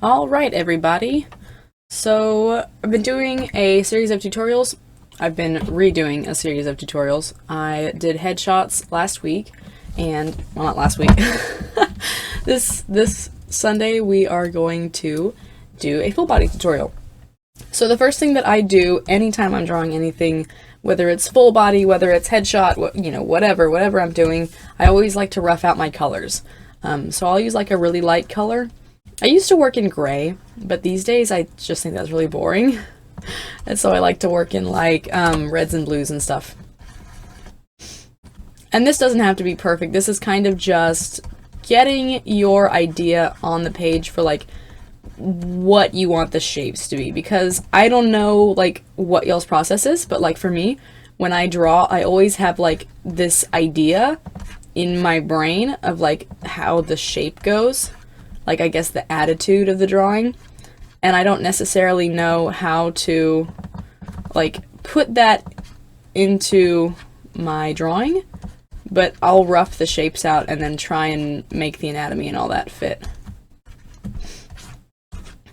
Alright everybody, so I've been doing a series of tutorials. I've been redoing a series of tutorials. I did headshots last week, and, well, not last week. This Sunday we are going to do a full body tutorial. So the first thing that I do anytime I'm drawing anything, whether it's full body, whether it's headshot, you know, whatever I'm doing, I always like to rough out my colors. So I'll use like a really light color. I used to work in gray, but these days I just think that's really boring. And so I like to work in like reds and blues and stuff. And this doesn't have to be perfect. This is kind of just getting your idea on the page for like what you want the shapes to be, because I don't know like what y'all's process is, but like for me, when I draw, I always have like this idea in my brain of like how the shape goes. Like, I guess the attitude of the drawing, and I don't necessarily know how to, like, put that into my drawing, but I'll rough the shapes out and then try and make the anatomy and all that fit.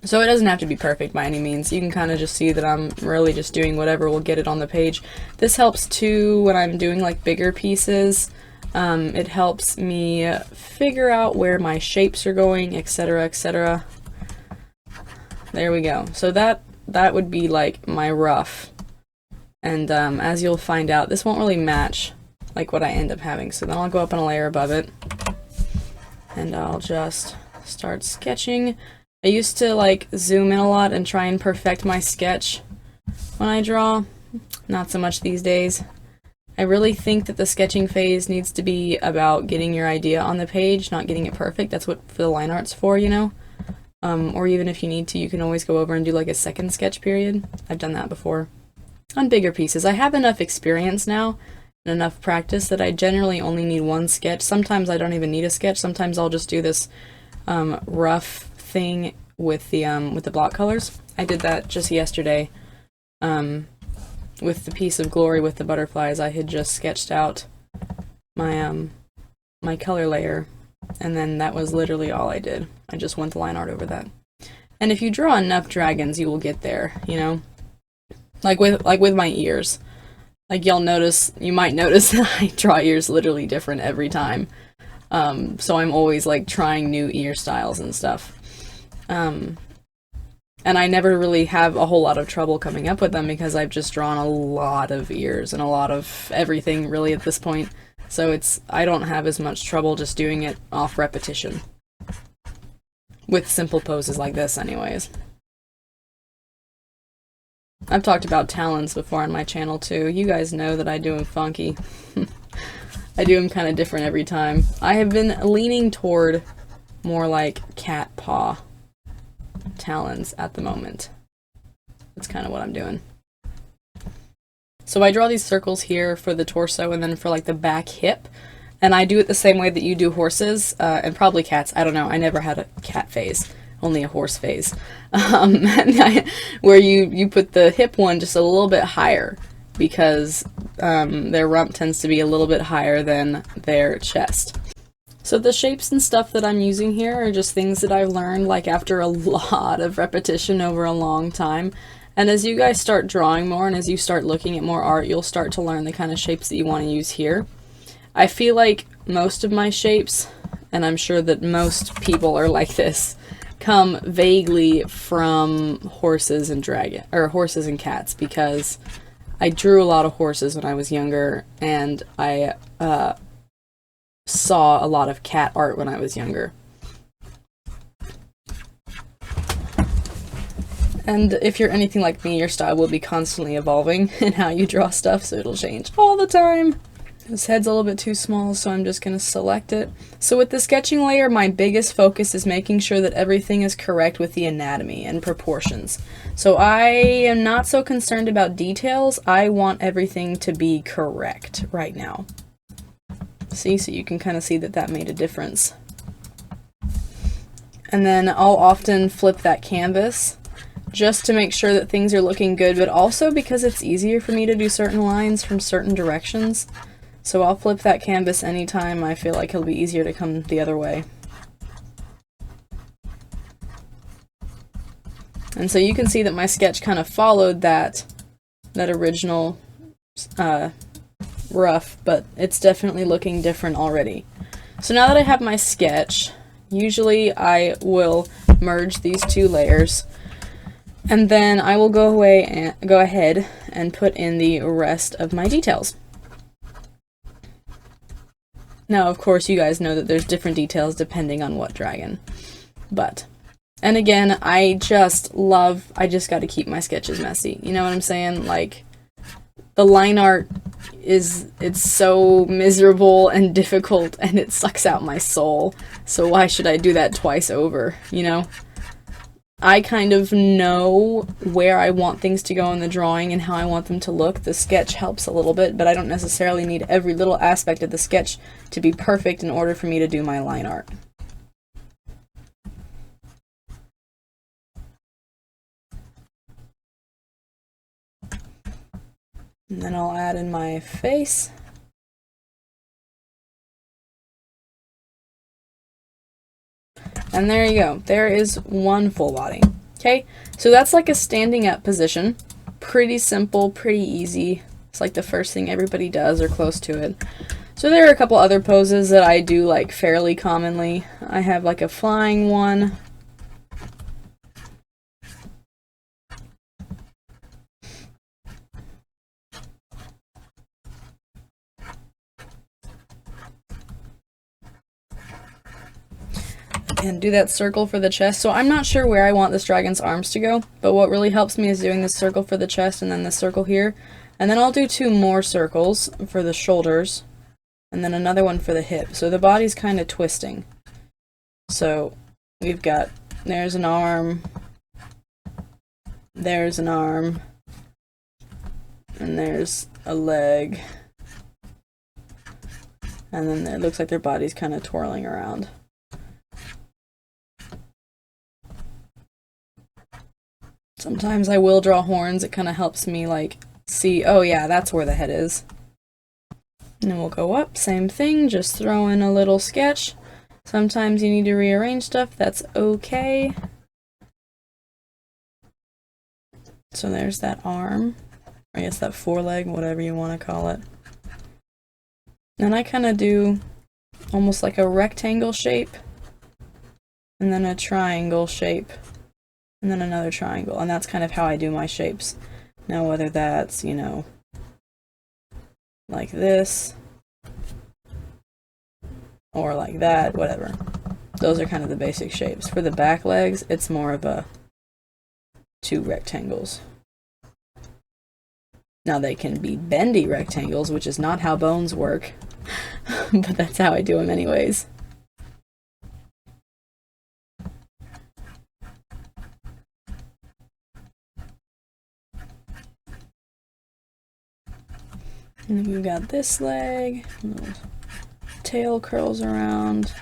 So it doesn't have to be perfect by any means. You can kind of just see that I'm really just doing whatever will get it on the page. This helps too when I'm doing, like, bigger pieces. It helps me figure out where my shapes are going, etc., etc. There we go. So that would be like my rough. And as you'll find out, this won't really match like what I end up having. So then I'll go up on a layer above it, and I'll just start sketching. I used to like zoom in a lot and try and perfect my sketch when I draw. Not so much these days. I really think that the sketching phase needs to be about getting your idea on the page, not getting it perfect. That's what the line art's for, you know? Or even if you need to, you can always go over and do like a second sketch period. I've done that before. On bigger pieces, I have enough experience now and enough practice that I generally only need one sketch. Sometimes I don't even need a sketch. Sometimes I'll just do this rough thing with the block colors. I did that just yesterday. With the piece of glory with the butterflies, I had just sketched out my my color layer, and then that was literally all I did. I just went the line art over that. And if you draw enough dragons, you will get there, you know? Like with my ears. Like you might notice that I draw ears literally different every time. So I'm always like trying new ear styles and stuff. And I never really have a whole lot of trouble coming up with them because I've just drawn a lot of ears and a lot of everything really at this point. So I don't have as much trouble just doing it off repetition. With simple poses like this anyways. I've talked about talons before on my channel too. You guys know that I do them funky. I do them kind of different every time. I have been leaning toward more like cat paw talons at the moment. That's kind of what I'm doing. So I draw these circles here for the torso and then for like the back hip, and I do it the same way that you do horses and probably cats. I don't know, I never had a cat phase, only a horse phase. Where you put the hip one just a little bit higher because their rump tends to be a little bit higher than their chest. So the shapes and stuff that I'm using here are just things that I've learned like after a lot of repetition over a long time. And as you guys start drawing more and as you start looking at more art, you'll start to learn the kind of shapes that you want to use here. I feel like most of my shapes, and I'm sure that most people are like this, come vaguely from horses and horses and cats, because I drew a lot of horses when I was younger, and I saw a lot of cat art when I was younger. And if you're anything like me, your style will be constantly evolving in how you draw stuff, so it'll change all the time. This head's a little bit too small, so I'm just going to select it. So with the sketching layer, my biggest focus is making sure that everything is correct with the anatomy and proportions. So I am not so concerned about details. I want everything to be correct right now. See, so you can kind of see that that made a difference. And then I'll often flip that canvas just to make sure that things are looking good, but also because it's easier for me to do certain lines from certain directions. So I'll flip that canvas anytime I feel like it'll be easier to come the other way. And so you can see that my sketch kind of followed that original rough, but it's definitely looking different already. So now that I have my sketch, usually I will merge these two layers, and then I will go ahead and put in the rest of my details. Now, of course, you guys know that there's different details depending on what dragon. And again, I just got to keep my sketches messy. You know what I'm saying? Like, the line art it's so miserable and difficult, and it sucks out my soul. So why should I do that twice over, you know? I kind of know where I want things to go in the drawing and how I want them to look. The sketch helps a little bit, but I don't necessarily need every little aspect of the sketch to be perfect in order for me to do my line art. And then I'll add in my face. And there you go. There is one full body. Okay, so that's like a standing up position. Pretty simple, pretty easy. It's like the first thing everybody does or close to it. So there are a couple other poses that I do like fairly commonly. I have like a flying one. And do that circle for the chest. So I'm not sure where I want this dragon's arms to go, but what really helps me is doing this circle for the chest and then this circle here. And then I'll do 2 more circles for the shoulders and then another one for the hip. So the body's kind of twisting. So we've got, there's an arm, there's an arm, and there's a leg. And then it looks like their body's kind of twirling around. Sometimes I will draw horns. It kind of helps me like see, oh yeah, that's where the head is. And then we'll go up, same thing, just throw in a little sketch. Sometimes you need to rearrange stuff, that's okay. So there's that arm, I guess that foreleg, whatever you want to call it. And I kind of do almost like a rectangle shape, and then a triangle shape, and then another triangle, and that's kind of how I do my shapes. Now whether that's, you know, like this, or like that, whatever. Those are kind of the basic shapes. For the back legs, it's more of a 2 rectangles. Now they can be bendy rectangles, which is not how bones work, but that's how I do them anyways. And then we've got this leg, little tail curls around.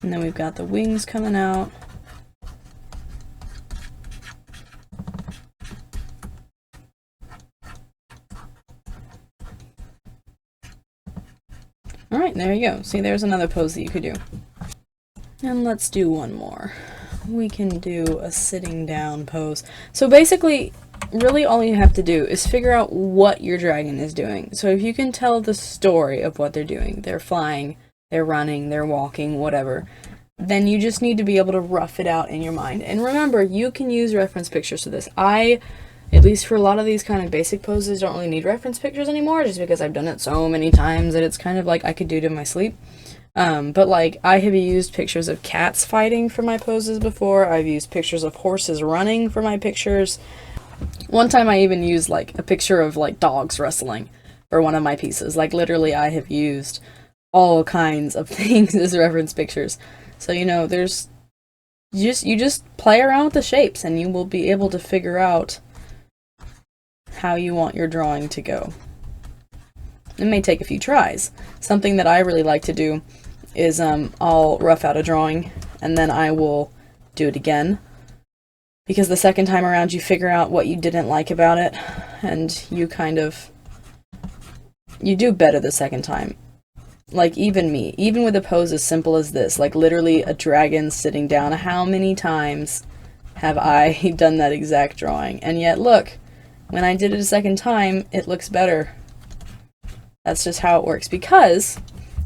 And then we've got the wings coming out. Alright, there you go. See, there's another pose that you could do. And let's do one more. We can do a sitting down pose. So basically, really all you have to do is figure out what your dragon is doing. So if you can tell the story of what they're doing, they're flying, they're running, they're walking, whatever, then you just need to be able to rough it out in your mind. And remember, you can use reference pictures for this. I, at least for a lot of these kind of basic poses, don't really need reference pictures anymore, just because I've done it so many times that it's kind of like I could do it in my sleep. But like, I have used pictures of cats fighting for my poses before. I've used pictures of horses running for my pictures. One time I even used like a picture of like dogs wrestling for one of my pieces. Like literally I have used all kinds of things as reference pictures. So, you know, there's you just play around with the shapes and you will be able to figure out how you want your drawing to go. It may take a few tries. Something that I really like to do is I'll rough out a drawing and then I will do it again, because the second time around you figure out what you didn't like about it and you do better the second time. like even me, even with a pose as simple as this, like literally a dragon sitting down, how many times have I done that exact drawing? And yet look, when I did it a second time, it looks better. That's just how it works, because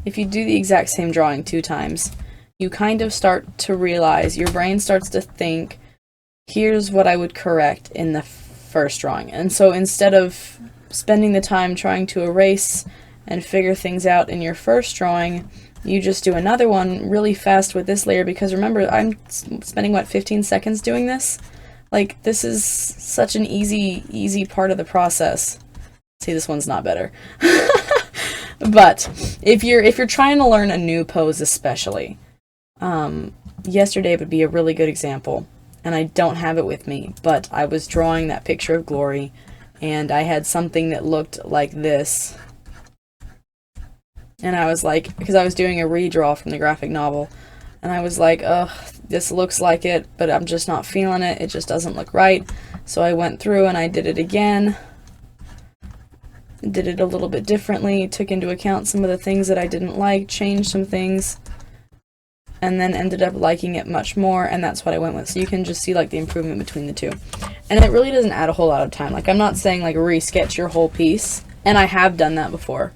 if you do the exact same drawing 2 times, you kind of start to realize, your brain starts to think, here's what I would correct in the first drawing. And so instead of spending the time trying to erase and figure things out in your first drawing, you just do another one really fast with this layer, because remember, I'm spending, what, 15 seconds doing this? Like, this is such an easy part of the process. See, this one's not better. But if you're trying to learn a new pose especially, yesterday would be a really good example, and I don't have it with me, but I was drawing that picture of glory, and I had something that looked like this, and I was like, because I was doing a redraw from the graphic novel, and I was like, ugh, this looks like it, but I'm just not feeling it, it just doesn't look right. So I went through and I did it again, did it a little bit differently, took into account some of the things that I didn't like, changed some things, and then ended up liking it much more, and that's what I went with. So you can just see like the improvement between the two. And it really doesn't add a whole lot of time. Like, I'm not saying like resketch your whole piece, and I have done that before.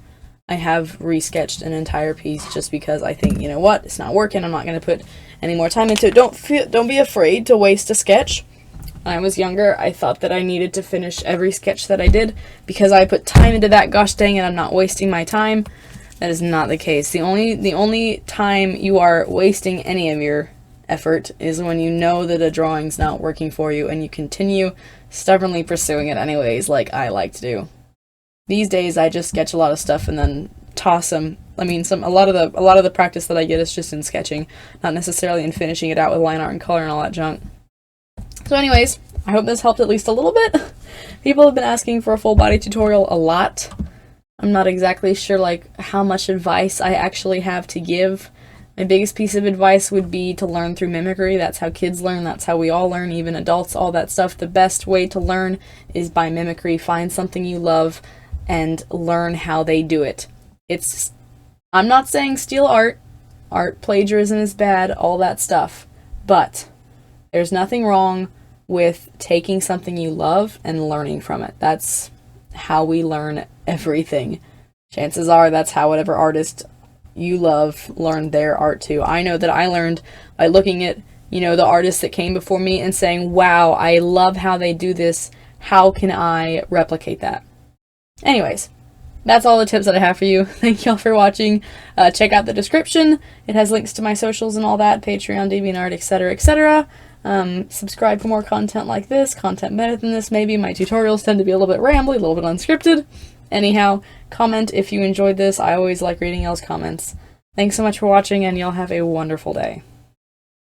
I have resketched an entire piece just because I think, you know what, it's not working, I'm not going to put any more time into it. Don't be afraid to waste a sketch. When I was younger, I thought that I needed to finish every sketch that I did because I put time into that, gosh dang it, I'm not wasting my time. That is not the case. The only time you are wasting any of your effort is when you know that a drawing's not working for you and you continue stubbornly pursuing it anyways, like I like to do. These days I just sketch a lot of stuff and then toss them. I mean, a lot of the practice that I get is just in sketching, not necessarily in finishing it out with line art and color and all that junk. So anyways, I hope this helped at least a little bit. People have been asking for a full body tutorial a lot. I'm not exactly sure like how much advice I actually have to give. My biggest piece of advice would be to learn through mimicry. That's how kids learn, that's how we all learn, even adults, all that stuff. The best way to learn is by mimicry. Find something you love and learn how they do it. I'm not saying steal art. Art plagiarism is bad, all that stuff. But there's nothing wrong with taking something you love and learning from it. That's how we learn everything. Chances are that's how whatever artist you love learned their art too. I know that I learned by looking at, the artists that came before me and saying, wow, I love how they do this. How can I replicate that? Anyways, that's all the tips that I have for you. Thank y'all for watching. Check out the description. It has links to my socials and all that, Patreon, DeviantArt, etc., etc. Subscribe for more content like this, content better than this maybe. My tutorials tend to be a little bit rambly, a little bit unscripted. Anyhow, comment if you enjoyed this. I always like reading y'all's comments. Thanks so much for watching, and y'all have a wonderful day.